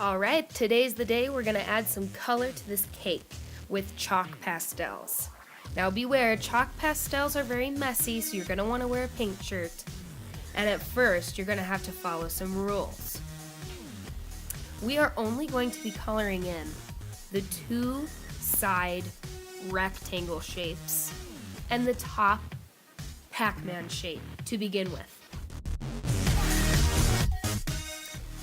Alright, today's the day we're going to add some color to this cake with chalk pastels. Now beware, chalk pastels are very messy, so you're going to want to wear a pink shirt. And at first, you're going to have to follow some rules. We are only going to be coloring in the two side rectangle shapes and the top Pac-Man shape to begin with.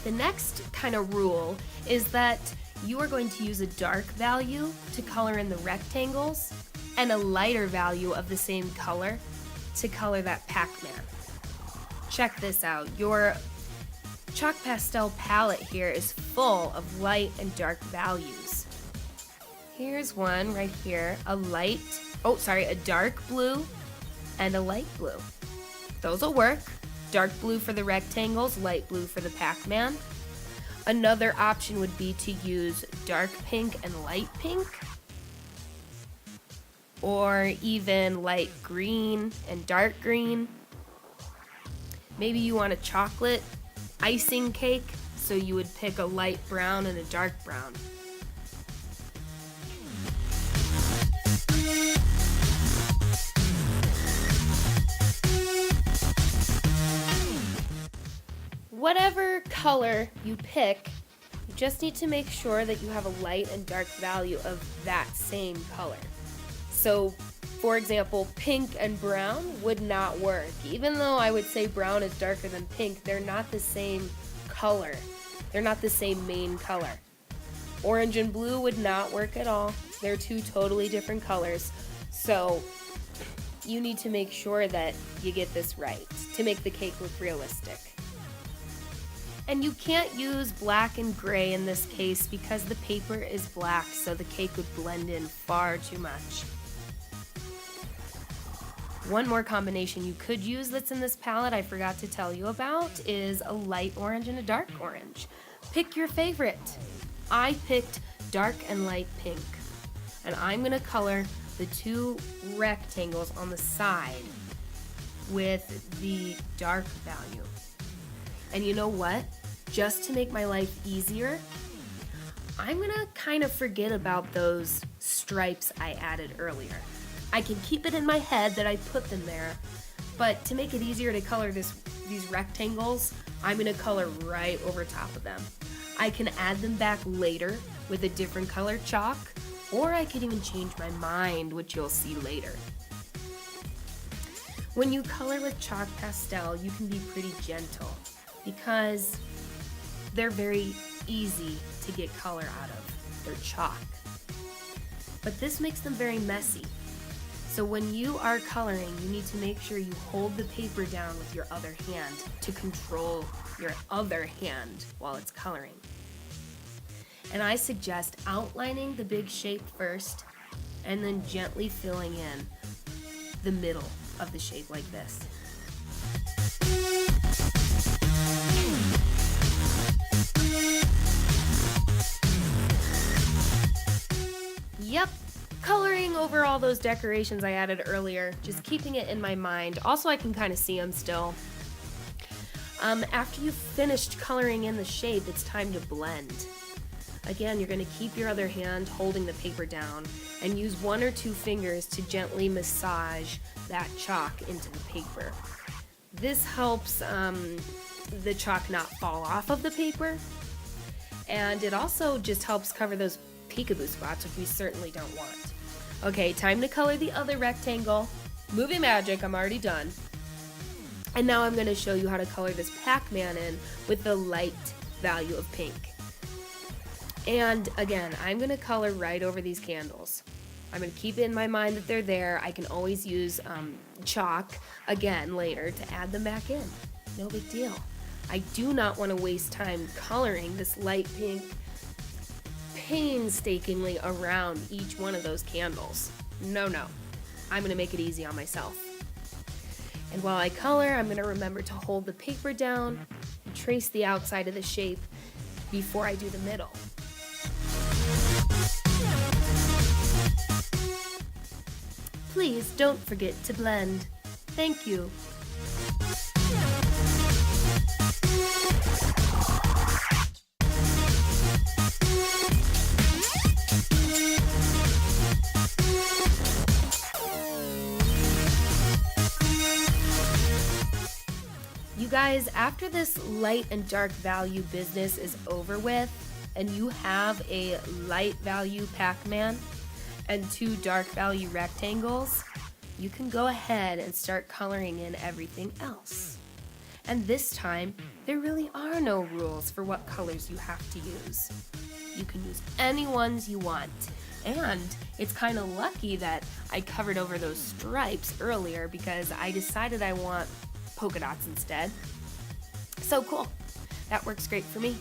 The next kind of rule is that you are going to use a dark value to color in the rectangles and a lighter value of the same color to color that Pac-Man. Check this out. Your chalk pastel palette here is full of light and dark values. Here's one right here, a dark blue and a light blue. Those will work. Dark blue for the rectangles, light blue for the Pac-Man. Another option would be to use dark pink and light pink, or even light green and dark green. Maybe you want a chocolate icing cake, so you would pick a light brown and a dark brown. Whatever color you pick, you just need to make sure that you have a light and dark value of that same color. So, for example, pink and brown would not work. Even though I would say brown is darker than pink, they're not the same color. They're not the same main color. Orange and blue would not work at all. They're two totally different colors. So, you need to make sure that you get this right to make the cake look realistic. And you can't use black and gray in this case because the paper is black, so the cake would blend in far too much. One more combination you could use that's in this palette I forgot to tell you about is a light orange and a dark orange. Pick your favorite. I picked dark and light pink. And I'm going to color the two rectangles on the side with the dark value. And you know what? Just to make my life easier, I'm gonna kind of forget about those stripes I added earlier. I can keep it in my head that I put them there, but to make it easier to color these rectangles, I'm gonna color right over top of them. I can add them back later with a different color chalk, or I could even change my mind, which you'll see later. When you color with chalk pastel, you can be pretty gentle, because they're very easy to get color out of. They're chalk. But this makes them very messy. So when you are coloring, you need to make sure you hold the paper down with your other hand to control your other hand while it's coloring. And I suggest outlining the big shape first and then gently filling in the middle of the shape like this. Yep, coloring over all those decorations I added earlier, just keeping it in my mind. Also, I can kind of see them still. After you've finished coloring in the shape, it's time to blend. Again, you're going to keep your other hand holding the paper down and use one or two fingers to gently massage that chalk into the paper. This helps the chalk not fall off of the paper, and it also just helps cover those peekaboo spots, which we certainly don't want. Okay, time to color the other rectangle. Movie magic, I'm already done. And now I'm going to show you how to color this Pac-Man in with the light value of pink. And again, I'm going to color right over these candles. I'm going to keep it in my mind that they're there. I can always use chalk again later to add them back in. No big deal. I do not want to waste time coloring this light pink painstakingly around each one of those candles. No. I'm going to make it easy on myself. And while I color, I'm going to remember to hold the paper down and trace the outside of the shape before I do the middle. Please don't forget to blend. Thank you. guys, after this light and dark value business is over with, and you have a light value Pac-Man and 2 dark value rectangles, you can go ahead and start coloring in everything else. And this time, there really are no rules for what colors you have to use. You can use any ones you want. And it's kind of lucky that I covered over those stripes earlier because I decided I want polka dots instead. So cool. That works great for me.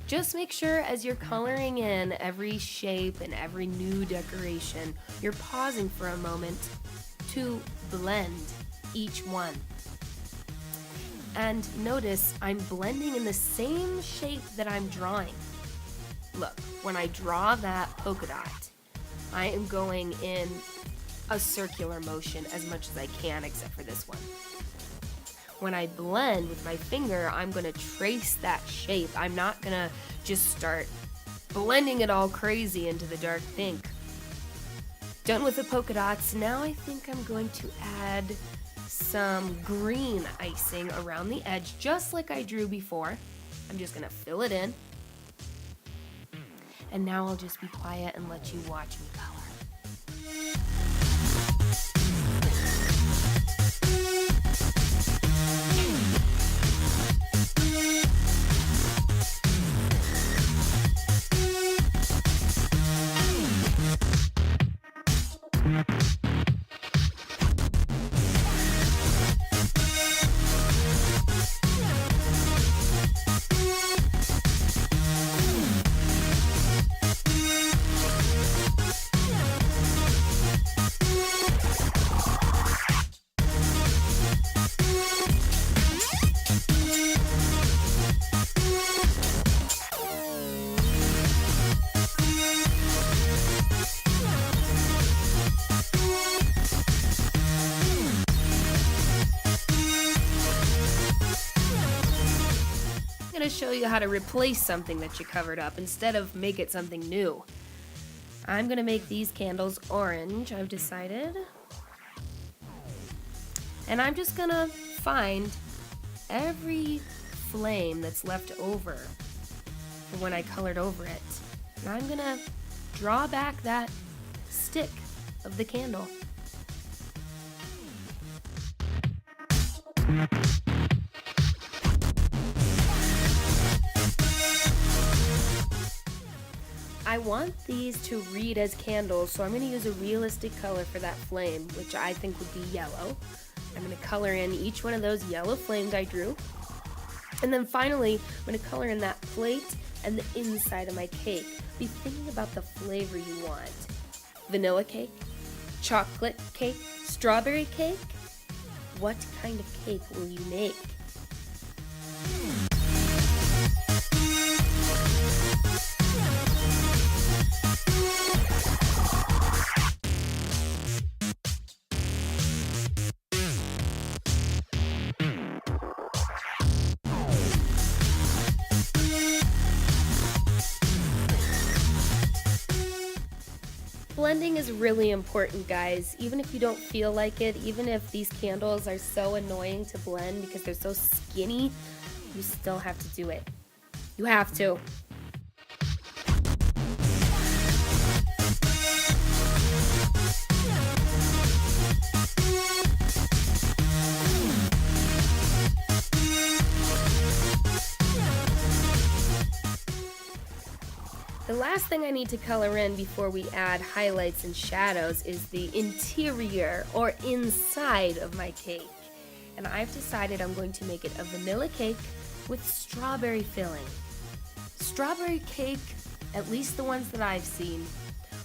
Just make sure as you're coloring in every shape and every new decoration, you're pausing for a moment to blend each one. And notice I'm blending in the same shape that I'm drawing. Look, when I draw that polka dot, I am going in a circular motion as much as I can, except for this one. When I blend with my finger, I'm going to trace that shape. I'm not going to just start blending it all crazy into the dark pink. Done with the polka dots, now I think I'm going to add some green icing around the edge, just like I drew before. I'm just going to fill it in. And now I'll just be quiet and let you watch me color. I'm going to show you how to replace something that you covered up instead of make it something new. I'm going to make these candles orange, I've decided. And I'm just going to find every flame that's left over from when I colored over it. And I'm going to draw back that stick of the candle. I want these to read as candles, so I'm going to use a realistic color for that flame, which I think would be yellow. I'm going to color in each one of those yellow flames I drew. And then finally, I'm going to color in that plate and the inside of my cake. Be thinking about the flavor you want. Vanilla cake? Chocolate cake? Strawberry cake? What kind of cake will you make? Blending is really important, guys. Even if you don't feel like it, even if these candles are so annoying to blend because they're so skinny, you still have to do it. You have to. The last thing I need to color in before we add highlights and shadows is the interior or inside of my cake. And I've decided I'm going to make it a vanilla cake with strawberry filling. Strawberry cake, at least the ones that I've seen,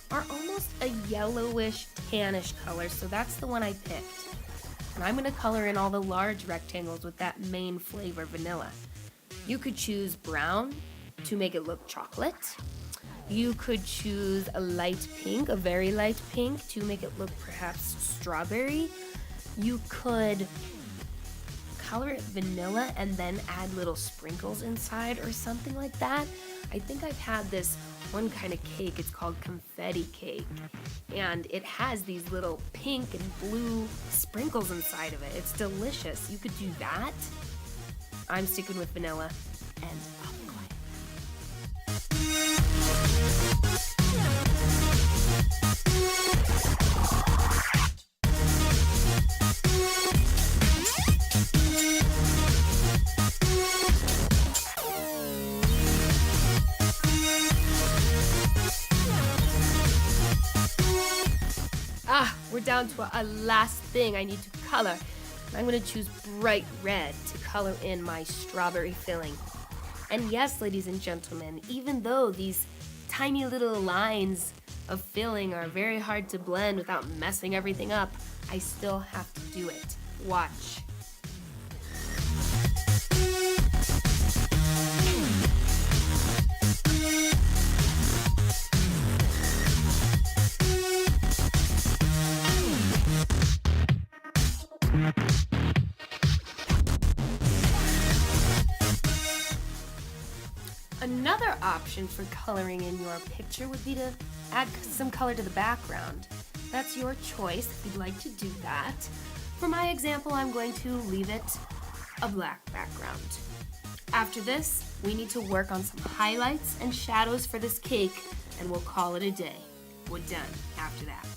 are almost a yellowish tannish color, so that's the one I picked. And I'm going to color in all the large rectangles with that main flavor, vanilla. You could choose brown to make it look chocolate. You could choose a light pink, a very light pink, to make it look perhaps strawberry. You could color it vanilla and then add little sprinkles inside or something like that. I think I've had this one kind of cake, it's called confetti cake, and it has these little pink and blue sprinkles inside of it. It's delicious. You could do that. I'm sticking with vanilla, and I'll be quiet. We're down to a last thing I need to color. I'm going to choose bright red to color in my strawberry filling. And yes, ladies and gentlemen, even though these tiny little lines of filling are very hard to blend without messing everything up, I still have to do it. Watch. Another option for coloring in your picture would be to add some color to the background. That's your choice if you'd like to do that. For my example, I'm going to leave it a black background. After this, we need to work on some highlights and shadows for this cake, and we'll call it a day. We're done after that.